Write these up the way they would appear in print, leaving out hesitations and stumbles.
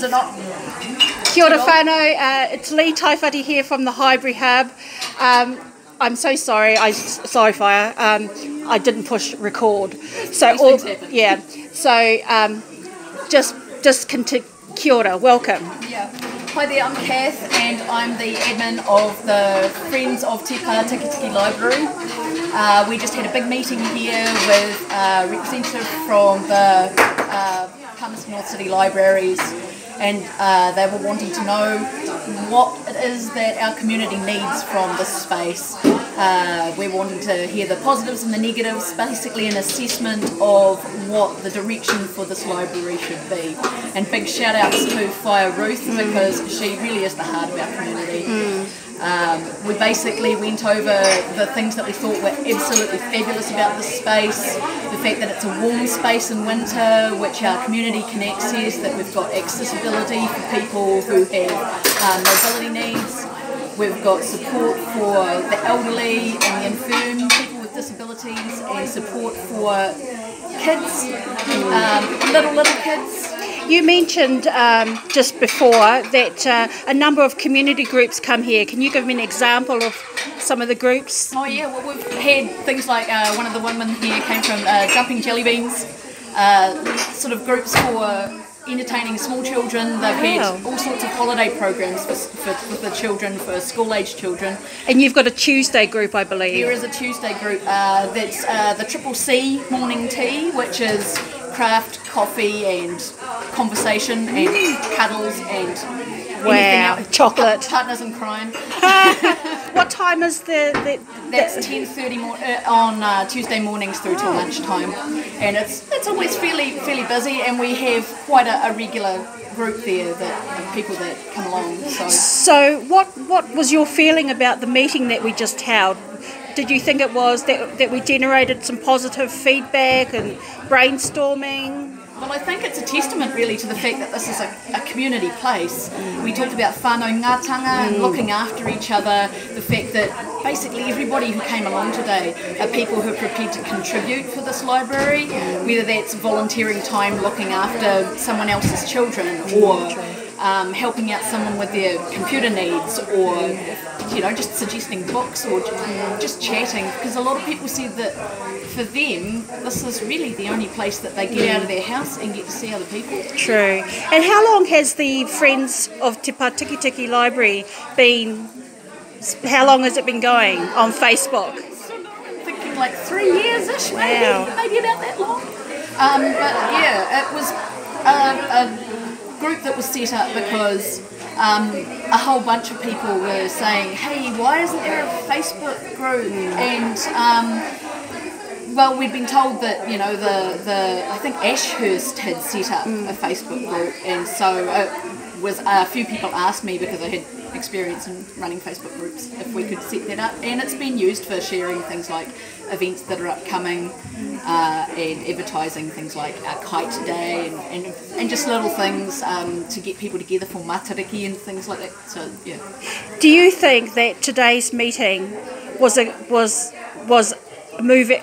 Is it not? Kia ora whānau, it's Lee Taiwhati here from the Highbury Hub. I'm so sorry, sorry Fire, I didn't push record. So kia ora, welcome. Yeah. Hi there, I'm Kath and I'm the admin of the Friends of Te Patikitiki Library. We just had a big meeting here with a representative from the Palmerston North City Libraries, and they were wanting to know what it is that our community needs from this space. We're wanting to hear the positives and the negatives, basically an assessment of what the direction for this library should be. And big shout outs to Fire Ruth, because she really is the heart of our community. We basically went over the things that we thought were absolutely fabulous about this space, the fact that it's a warm space in winter, which our community can access, that we've got accessibility for people who have mobility needs, we've got support for the elderly and the infirm, people with disabilities, and support for kids, little kids. You mentioned just before that a number of community groups come here. Can you give me an example of some of the groups? Oh yeah, well we've had things like one of the women here came from Jumping Jelly Beans, sort of groups for entertaining small children. They've had all sorts of holiday programs for the children, for school-aged children. And you've got a Tuesday group, I believe. There is a Tuesday group that's the Triple C morning tea, which is craft, coffee and conversation and cuddles and anything else. Chocolate. Partners in crime. What time is That's 10:30 on Tuesday mornings through till lunchtime, and it's always fairly busy, and we have quite a regular group there of people that come along. So what was your feeling about the meeting that we just held? Did you think it was that we generated some positive feedback and brainstorming? Well, I think it's a testament really to the fact that this is a community place. We talked about whānau ngātanga and looking after each other, the fact that basically everybody who came along today are people who are prepared to contribute for this library, whether that's volunteering time looking after someone else's children, or helping out someone with their computer needs, or just suggesting books, or just chatting, because a lot of people said that for them this is really the only place that they get out of their house and get to see other people. True. And how long has the Friends of Te Patikitiki Library been, how long has it been going on Facebook? I'm thinking like 3 years-ish, maybe about that long. But yeah, it was a group that was set up because a whole bunch of people were saying, hey, why isn't there a Facebook group? And well, we'd been told that I think Ashurst had set up a Facebook group, and so it was a few people asked me, because I had experience in running Facebook groups, if we could set that up, and it's been used for sharing things like events that are upcoming, and advertising things like Kite Day and just little things to get people together for matariki and things like that. So yeah. Do you think that today's meeting was a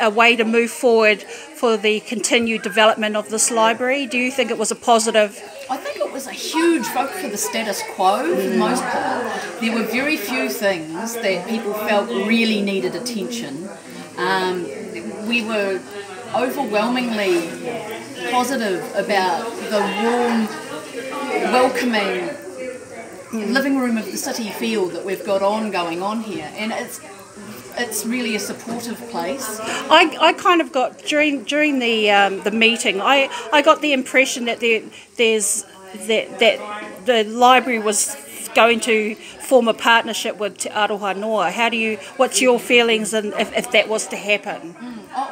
way to move forward for the continued development of this library? Do you think it was a positive? I think it was a huge vote for the status quo for the most part. There were very few things that people felt really needed attention. We were overwhelmingly positive about the warm, welcoming living room of the city feel that we've got going on here, and it's really a supportive place. I kind of got during the meeting, I got the impression that the library was going to form a partnership with Te Aroha Noa. What's your feelings, and if that was to happen?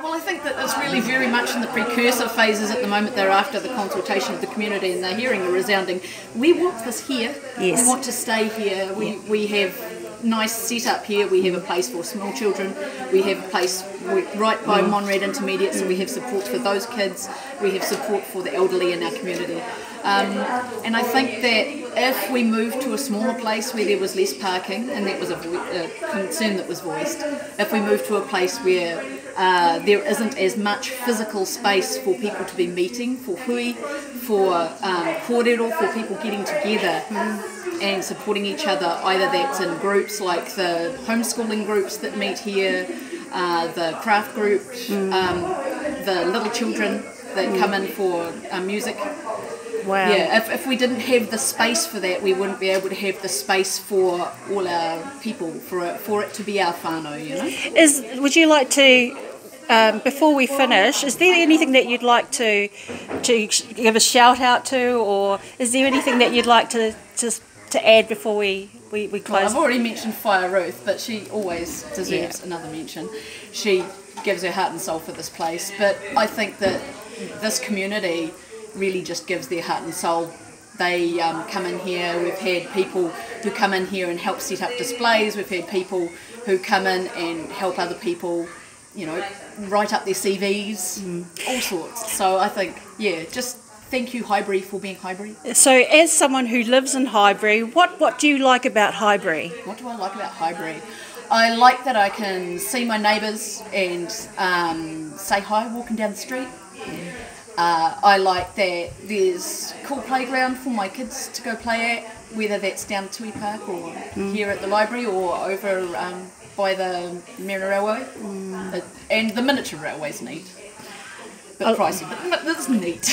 Well, I think that it's really very much in the precursor phases at the moment. They're after the consultation of the community, and they're hearing a resounding, we want this here, yes. We want to stay here, we have nice setup here, we have a place for small children, we have a place right by Monrad Intermediate, so we have support for those kids, we have support for the elderly in our community. And I think that if we moved to a smaller place where there was less parking, and that was a concern that was voiced, if we moved to a place where there isn't as much physical space for people to be meeting, for hui, for kōrero, for people getting together and supporting each other, either that's in groups like the homeschooling groups that meet here, the craft groups, the little children that come in for music. Wow. Yeah, if we didn't have the space for that, we wouldn't be able to have the space for all our people, for it to be our whānau, you know? Would you like to, before we finish, is there anything that you'd like to give a shout out to, or is there anything that you'd like to add before we close? Well, I've already mentioned Whaia Ruth, but she always deserves another mention. She gives her heart and soul for this place, but I think that this community really just gives their heart and soul. They come in here, we've had people who come in here and help set up displays, we've had people who come in and help other people, you know, write up their CVs, all sorts. So I think, just thank you Highbury for being Highbury. So as someone who lives in Highbury, what do you like about Highbury? What do I like about Highbury? I like that I can see my neighbours and say hi walking down the street. I like that there's a cool playground for my kids to go play at, whether that's down at Tui Park or here at the library or over by the Mera Railway. And the miniature railway's neat. Bit pricey, but it's neat.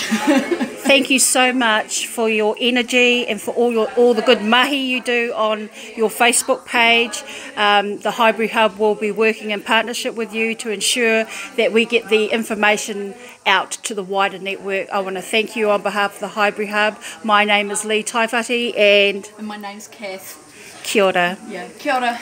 Thank you so much for your energy and for all the good mahi you do on your Facebook page. The Highbury Hub will be working in partnership with you to ensure that we get the information out to the wider network. I want to thank you on behalf of the Highbury Hub. My name is Lee Taifati and my name's Kath. Kia ora. Yeah, kia ora.